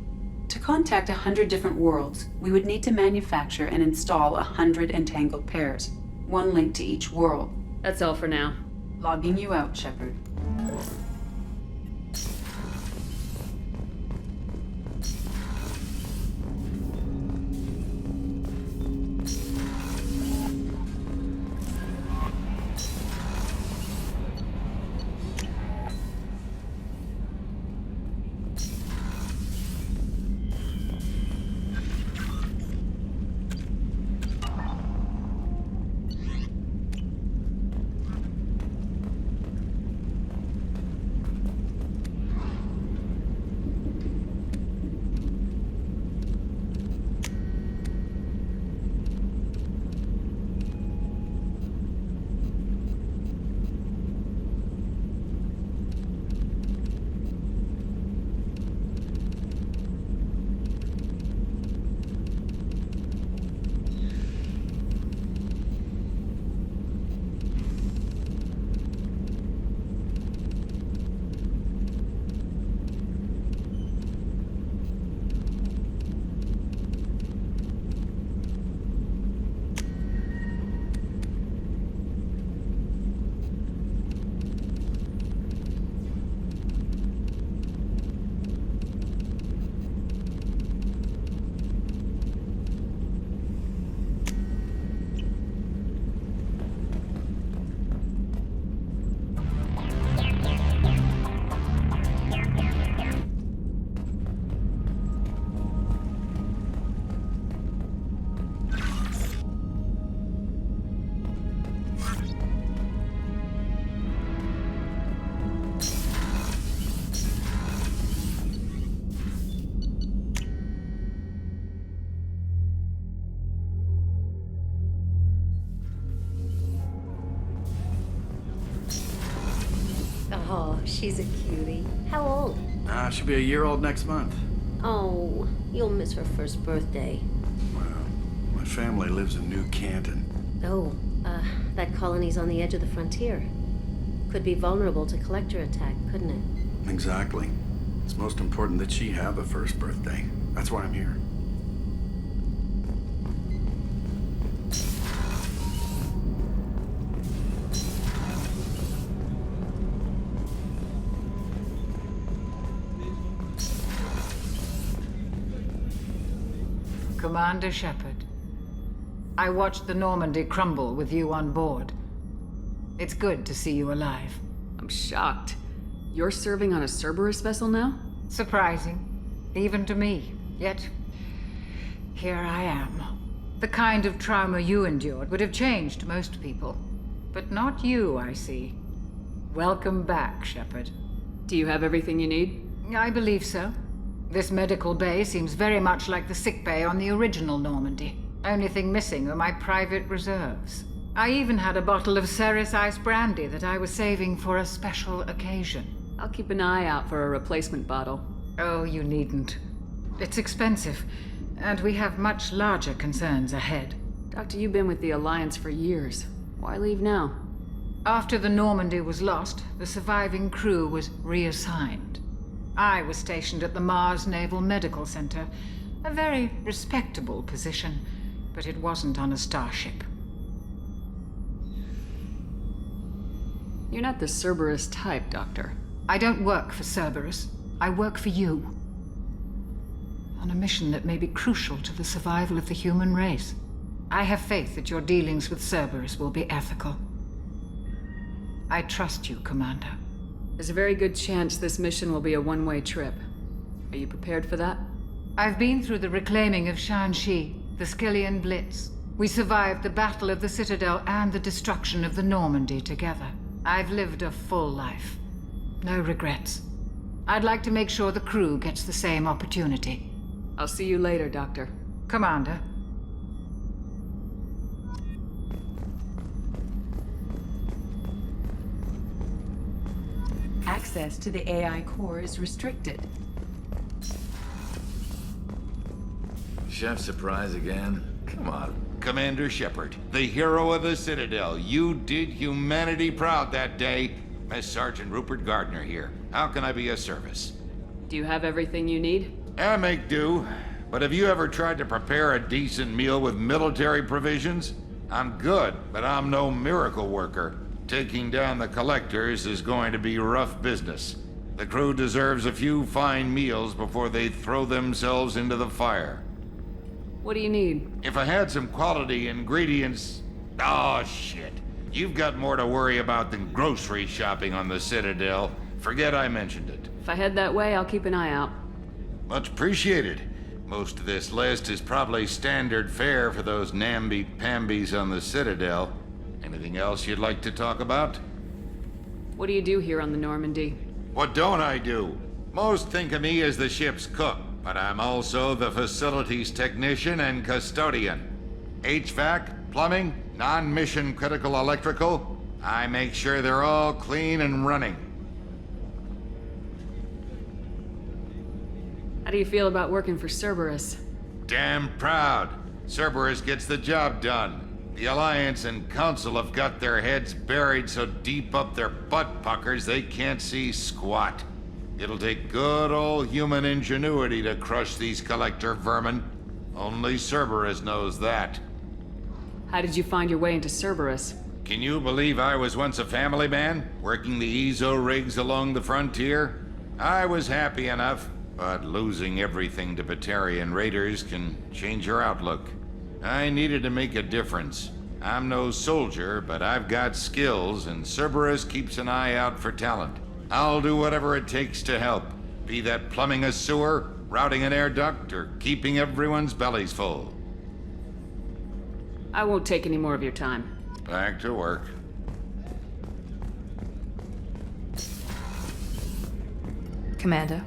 L: To contact 100 different worlds, we would need to manufacture and install 100 entangled pairs, one linked to each world.
B: That's all for now.
L: Logging you out, Shepard.
O: Oh, she's a cutie. How old?
P: She'll be a year old next month.
O: Oh, you'll miss her first birthday.
P: Well, my family lives in New Canton.
O: Oh, that colony's on the edge of the frontier. Could be vulnerable to collector attack, couldn't it?
P: Exactly. It's most important that she have a first birthday. That's why I'm here.
Q: Commander Shepard, I watched the Normandy crumble with you on board. It's good to see you alive.
B: I'm shocked. You're serving on a Cerberus vessel now?
Q: Surprising, even to me. Yet, here I am. The kind of trauma you endured would have changed most people. But not you, I see. Welcome back, Shepard.
B: Do you have everything you need?
Q: I believe so. This medical bay seems very much like the sick bay on the original Normandy. Only thing missing are my private reserves. I even had a bottle of Ceres Ice brandy that I was saving for a special occasion.
B: I'll keep an eye out for a replacement bottle.
Q: Oh, you needn't. It's expensive, and we have much larger concerns ahead.
B: Doctor, you've been with the Alliance for years. Why leave now?
Q: After the Normandy was lost, the surviving crew was reassigned. I was stationed at the Mars Naval Medical Center, a very respectable position, but it wasn't on a starship.
B: You're not the Cerberus type, Doctor.
Q: I don't work for Cerberus. I work for you. On a mission that may be crucial to the survival of the human race. I have faith that your dealings with Cerberus will be ethical. I trust you, Commander.
B: There's a very good chance this mission will be a one-way trip. Are you prepared for that?
Q: I've been through the reclaiming of Shanxi, the Skillian Blitz. We survived the Battle of the Citadel and the destruction of the Normandy together. I've lived a full life. No regrets. I'd like to make sure the crew gets the same opportunity.
B: I'll see you later, Doctor.
Q: Commander.
L: Access to the AI core is restricted.
E: Chef surprise again? Come on. Commander Shepard, the hero of the Citadel. You did humanity proud that day. Mess Sergeant Rupert Gardner here. How can I be of service?
B: Do you have everything you need?
E: I make do. But have you ever tried to prepare a decent meal with military provisions? I'm good, but I'm no miracle worker. Taking down the collectors is going to be rough business. The crew deserves a few fine meals before they throw themselves into the fire.
B: What do you need?
E: If I had some quality ingredients... Oh, shit. You've got more to worry about than grocery shopping on the Citadel. Forget I mentioned it.
B: If I head that way, I'll keep an eye out.
E: Much appreciated. Most of this list is probably standard fare for those namby-pambies on the Citadel. Anything else you'd like to talk about?
B: What do you do here on the Normandy?
E: What don't I do? Most think of me as the ship's cook, but I'm also the facilities technician and custodian. HVAC, plumbing, non-mission critical electrical. I make sure they're all clean and running.
B: How do you feel about working for Cerberus?
E: Damn proud. Cerberus gets the job done. The Alliance and Council have got their heads buried so deep up their butt puckers they can't see squat. It'll take good old human ingenuity to crush these collector vermin. Only Cerberus knows that.
B: How did you find your way into Cerberus?
E: Can you believe I was once a family man, working the EZO rigs along the frontier? I was happy enough, but losing everything to Batarian raiders can change your outlook. I needed to make a difference. I'm no soldier, but I've got skills, and Cerberus keeps an eye out for talent. I'll do whatever it takes to help, be that plumbing a sewer, routing an air duct, or keeping everyone's bellies full.
B: I won't take any more of your time.
E: Back to work.
A: Commander,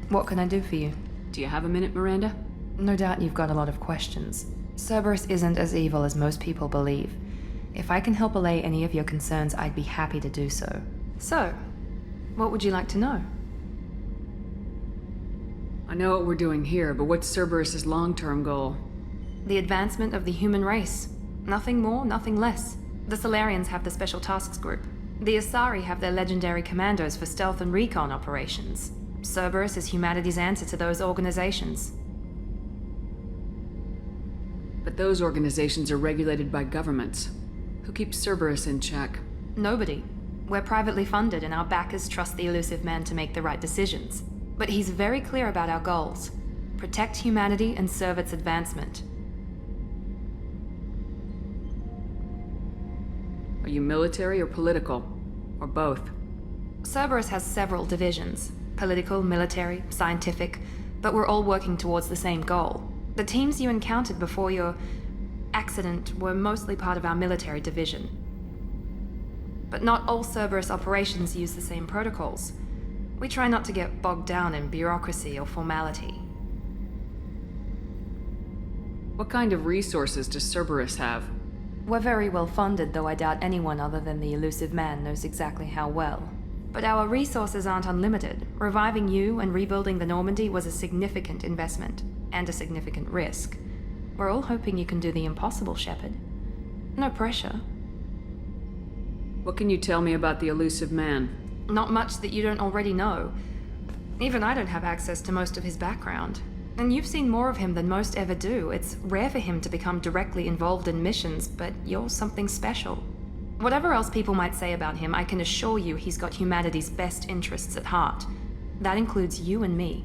A: what can I do for you?
B: Do you have a minute, Miranda?
A: No doubt you've got a lot of questions. Cerberus isn't as evil as most people believe. If I can help allay any of your concerns, I'd be happy to do so. So, What would you like to know?
B: I know what we're doing here, but what's Cerberus' long-term goal?
A: The advancement of the human race. Nothing more, nothing less. The Solarians have the Special Tasks Group. The Asari have their legendary commandos for stealth and recon operations. Cerberus is humanity's answer to those organizations.
B: But those organizations are regulated by governments. Who keeps Cerberus in check?
A: Nobody. We're privately funded and our backers trust the elusive man to make the right decisions. But he's very clear about our goals. Protect humanity and serve its advancement.
B: Are you military or political? Or both?
A: Cerberus has several divisions. Political, military, scientific, but we're all working towards the same goal. The teams you encountered before your accident were mostly part of our military division. But not all Cerberus operations use the same protocols. We try not to get bogged down in bureaucracy or formality.
B: What kind of resources does Cerberus have?
A: We're very well funded, though I doubt anyone other than the elusive man knows exactly how well. But our resources aren't unlimited. Reviving you and rebuilding the Normandy was a significant investment, and a significant risk. We're all hoping you can do the impossible, Shepard. No pressure.
B: What can you tell me about the elusive man?
A: Not much that you don't already know. Even I don't have access to most of his background. And you've seen more of him than most ever do. It's rare for him to become directly involved in missions, but you're something special. Whatever else people might say about him, I can assure you he's got humanity's best interests at heart. That includes you and me.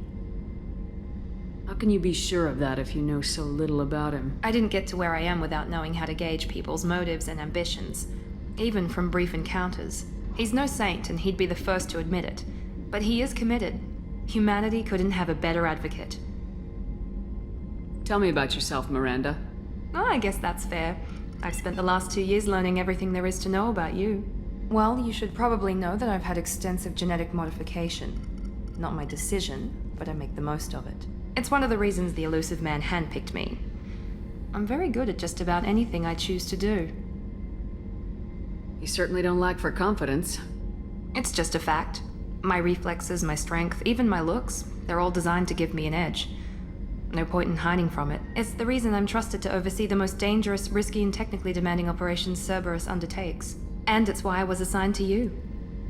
B: How can you be sure of that if you know so little about him?
A: I didn't get to where I am without knowing how to gauge people's motives and ambitions, even from brief encounters. He's no saint, and he'd be the first to admit it. But he is committed. Humanity couldn't have a better advocate.
B: Tell me about yourself, Miranda.
A: Oh, I guess that's fair. I've spent the last 2 years learning everything there is to know about you. Well, you should probably know that I've had extensive genetic modification. Not my decision, but I make the most of it. It's one of the reasons the elusive man handpicked me. I'm very good at just about anything I choose to do.
B: You certainly don't lack for confidence.
A: It's just a fact. My reflexes, my strength, even my looks, they're all designed to give me an edge. No point in hiding from it. It's the reason I'm trusted to oversee the most dangerous, risky, and technically demanding operations Cerberus undertakes. And it's why I was assigned to you.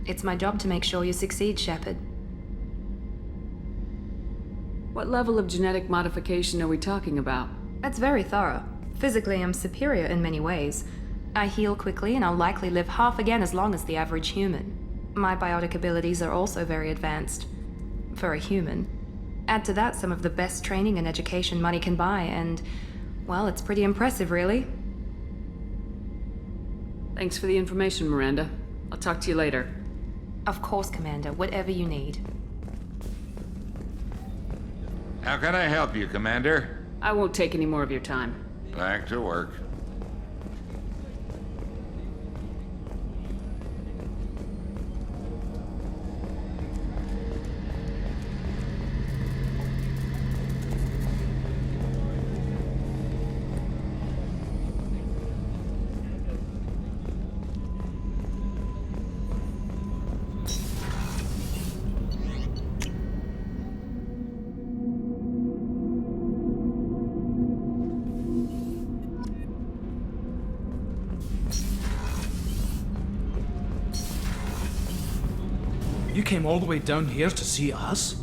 A: It's my job to make sure you succeed, Shepard.
B: What level of genetic modification are we talking about?
A: That's very thorough. Physically, I'm superior in many ways. I heal quickly, and I'll likely live half again as long as the average human. My biotic abilities are also very advanced. For a human. Add to that some of the best training and education money can buy, and, well, it's pretty impressive, really.
B: Thanks for the information, Miranda. I'll talk to you later.
A: Of course, Commander. Whatever you need.
E: How can I help you, Commander?
B: I won't take any more of your time.
E: Back to work.
I: You came all the way down here to see us?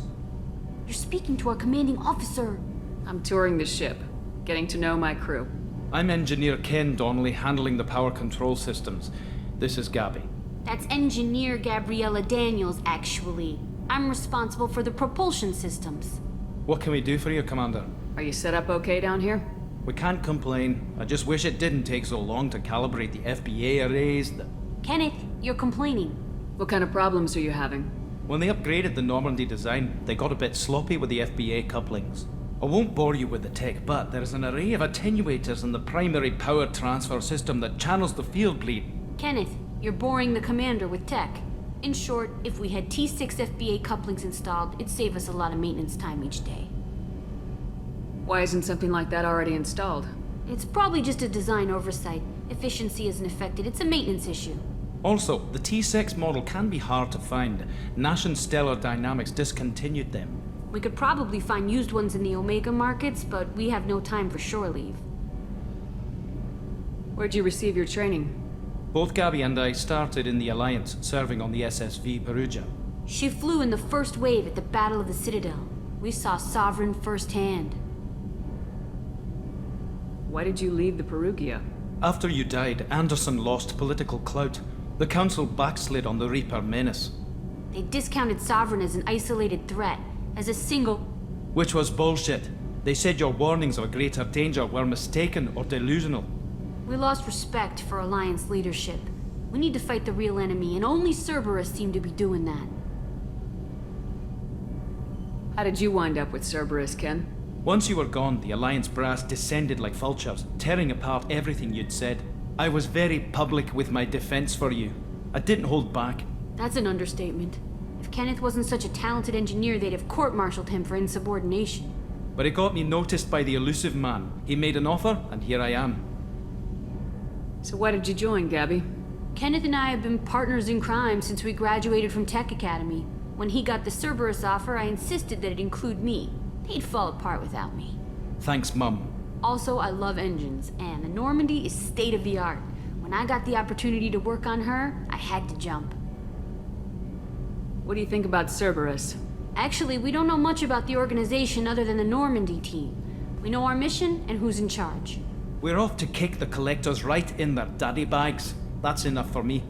N: You're speaking to our commanding officer.
B: I'm touring the ship, getting to know my crew.
I: I'm Engineer Ken Donnelly, handling the power control systems. This is Gabby.
N: That's Engineer Gabriella Daniels, actually. I'm responsible for the propulsion systems.
I: What can we do for you, Commander?
B: Are you set up okay down here?
I: We can't complain. I just wish it didn't take so long to calibrate the FBA arrays.
N: Kenneth, you're complaining.
B: What kind of problems are you having?
I: When they upgraded the Normandy design, they got a bit sloppy with the FBA couplings. I won't bore you with the tech, but there's an array of attenuators in the primary power transfer system that channels the field bleed.
N: Kenneth, you're boring the commander with tech. In short, if we had T6 FBA couplings installed, it'd save us a lot of maintenance time each day.
B: Why isn't something like that already installed?
N: It's probably just a design oversight. Efficiency isn't affected, it's a maintenance issue.
I: Also, the T6 model can be hard to find. Nash and Stellar Dynamics discontinued them.
R: We could probably find used ones in the Omega markets, but we have no time for shore leave.
B: Where'd you receive your training?
I: Both Gabby and I started in the Alliance, serving on the SSV Perugia.
R: She flew in the first wave at the Battle of the Citadel. We saw Sovereign firsthand.
B: Why did you leave the Perugia?
I: After you died, Anderson lost political clout. The Council backslid on the Reaper menace.
R: They discounted Sovereign as an isolated threat, as a single...
I: Which was bullshit. They said your warnings of a greater danger were mistaken or delusional.
R: We lost respect for Alliance leadership. We need to fight the real enemy, and only Cerberus seemed to be doing that.
B: How did you wind up with Cerberus, Ken?
I: Once you were gone, the Alliance brass descended like vultures, tearing apart everything you'd said. I was very public with my defense for you. I didn't hold back.
R: That's an understatement. If Kenneth wasn't such a talented engineer, they'd have court-martialed him for insubordination.
I: But it got me noticed by the elusive man. He made an offer, and here I am.
B: So why did you join, Gabby?
R: Kenneth and I have been partners in crime since we graduated from Tech Academy. When he got the Cerberus offer, I insisted that it include me. He'd fall apart without me.
I: Thanks, Mum.
R: Also, I love engines, and the Normandy is state-of-the-art. When I got the opportunity to work on her, I had to jump.
B: What do you think about Cerberus?
R: Actually, we don't know much about the organization other than the Normandy team. We know our mission and who's in charge.
I: We're off to kick the collectors right in their daddy bags. That's enough for me.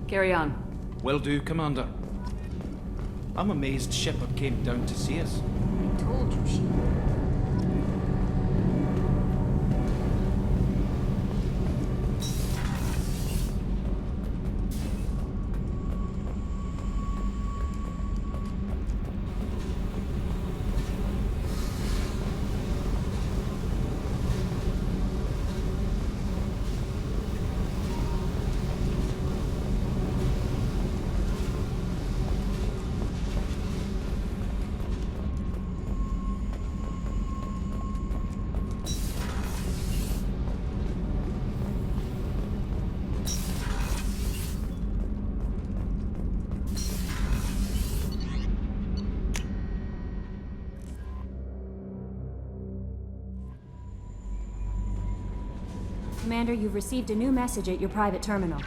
B: Carry on.
I: Will do, Commander. I'm amazed Shepard came down to see us.
R: I told you she would.
N: Commander, you've received a new message at your private terminal.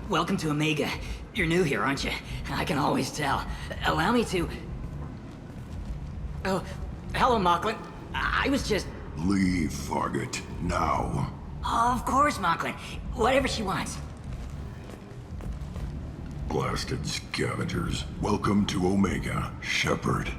S: Welcome to Omega. You're new here, aren't you? I can always tell. Allow me to... Oh, hello, Mocklin. I was just...
T: Leave, Fargate. Now.
S: Oh, of course, Mocklin. Whatever she wants.
T: Blasted scavengers. Welcome to Omega, Shepard.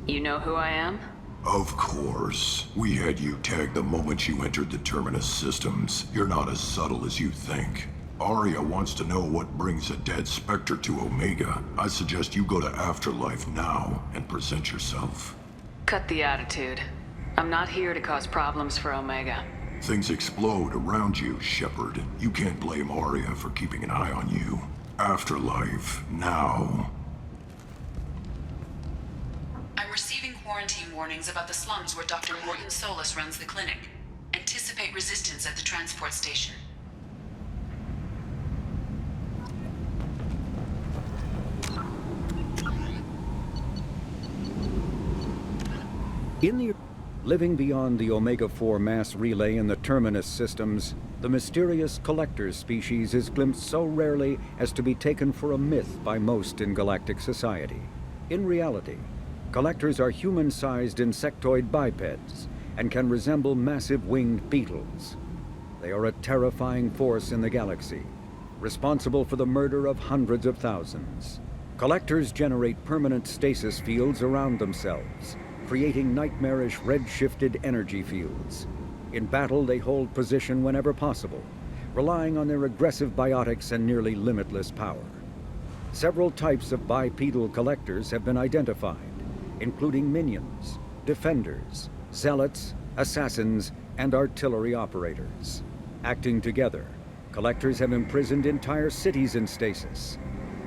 B: You know who I am?
T: Of course. We had you tagged the moment you entered the Terminus systems. You're not as subtle as you think. Arya wants to know what brings a dead Spectre to Omega. I suggest you go to Afterlife now and present yourself.
B: Cut the attitude. I'm not here to cause problems for Omega.
T: Things explode around you, Shepard. You can't blame Arya for keeping an eye on you. Afterlife now.
L: I'm receiving quarantine warnings about the slums where Dr. Morton Solus runs the clinic. Anticipate resistance at the transport station.
D: Living beyond the Omega-4 mass relay in the Terminus systems, the mysterious Collectors species is glimpsed so rarely as to be taken for a myth by most in galactic society. In reality, Collectors are human-sized insectoid bipeds and can resemble massive winged beetles. They are a terrifying force in the galaxy, responsible for the murder of hundreds of thousands. Collectors generate permanent stasis fields around themselves, creating nightmarish red-shifted energy fields. In battle, they hold position whenever possible, relying on their aggressive biotics and nearly limitless power. Several types of bipedal Collectors have been identified, including minions, defenders, zealots, assassins, and artillery operators. Acting together, Collectors have imprisoned entire cities in stasis.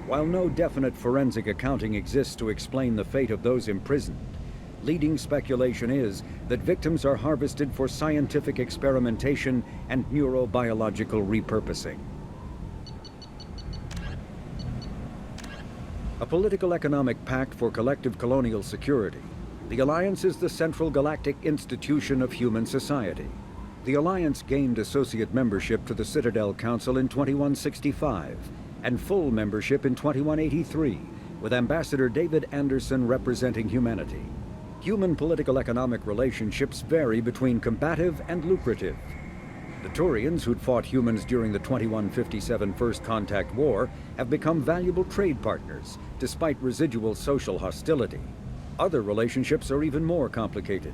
D: While no definite forensic accounting exists to explain the fate of those imprisoned, leading speculation is that victims are harvested for scientific experimentation and neurobiological repurposing. A political economic pact for collective colonial security, the Alliance is the central galactic institution of human society. The Alliance gained associate membership to the Citadel Council in 2165 and full membership in 2183, with Ambassador David Anderson representing humanity. Human political-economic relationships vary between combative and lucrative. The Turians, who'd fought humans during the 2157 First Contact War, have become valuable trade partners, despite residual social hostility. Other relationships are even more complicated.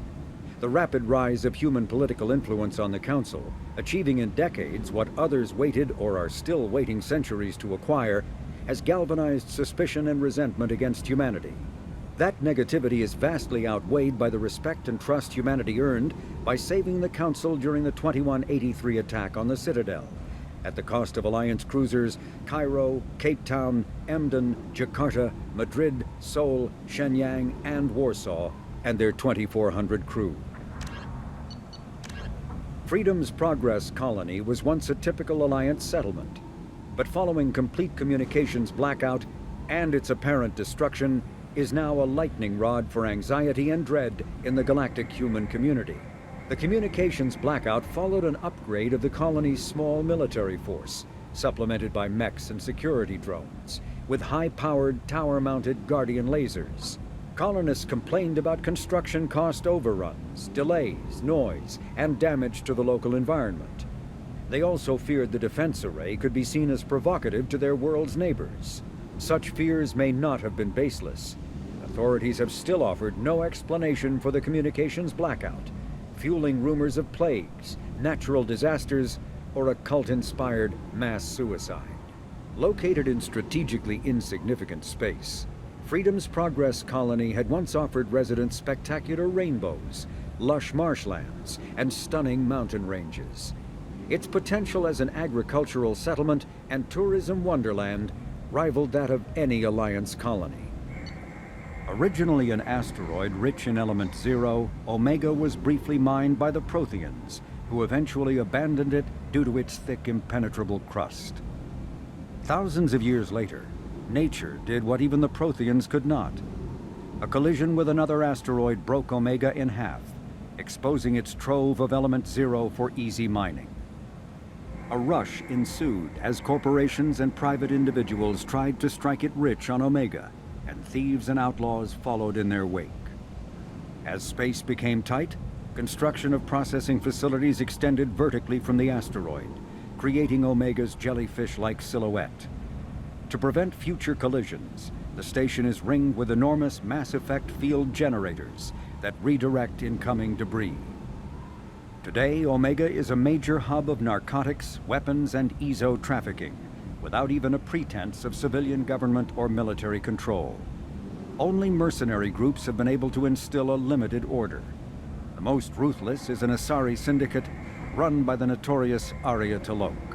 D: The rapid rise of human political influence on the Council, achieving in decades what others waited or are still waiting centuries to acquire, has galvanized suspicion and resentment against humanity. That negativity is vastly outweighed by the respect and trust humanity earned by saving the Council during the 2183 attack on the Citadel, at the cost of Alliance cruisers Cairo, Cape Town, Emden, Jakarta, Madrid, Seoul, Shenyang, and Warsaw, and their 2,400 crew. Freedom's Progress colony was once a typical Alliance settlement, but following complete communications blackout and its apparent destruction, is now a lightning rod for anxiety and dread in the galactic human community. The communications blackout followed an upgrade of the colony's small military force, supplemented by mechs and security drones, with high-powered, tower-mounted Guardian lasers. Colonists complained about construction cost overruns, delays, noise, and damage to the local environment. They also feared the defense array could be seen as provocative to their world's neighbors. Such fears may not have been baseless. Authorities have still offered no explanation for the communications blackout, fueling rumors of plagues, natural disasters, or a cult-inspired mass suicide. Located in strategically insignificant space, Freedom's Progress colony had once offered residents spectacular rainbows, lush marshlands, and stunning mountain ranges. Its potential as an agricultural settlement and tourism wonderland rivaled that of any Alliance colony. Originally an asteroid rich in element zero, Omega was briefly mined by the Protheans, who eventually abandoned it due to its thick, impenetrable crust. Thousands of years later, nature did what even the Protheans could not. A collision with another asteroid broke Omega in half, exposing its trove of element zero for easy mining. A rush ensued as corporations and private individuals tried to strike it rich on Omega, and thieves and outlaws followed in their wake. As space became tight, construction of processing facilities extended vertically from the asteroid, creating Omega's jellyfish-like silhouette. To prevent future collisions, the station is ringed with enormous mass effect field generators, that redirect incoming debris. Today, Omega is a major hub of narcotics, weapons, and EZO trafficking, without even a pretense of civilian government or military control. Only mercenary groups have been able to instill a limited order. The most ruthless is an Asari syndicate run by the notorious Arya T'Loak.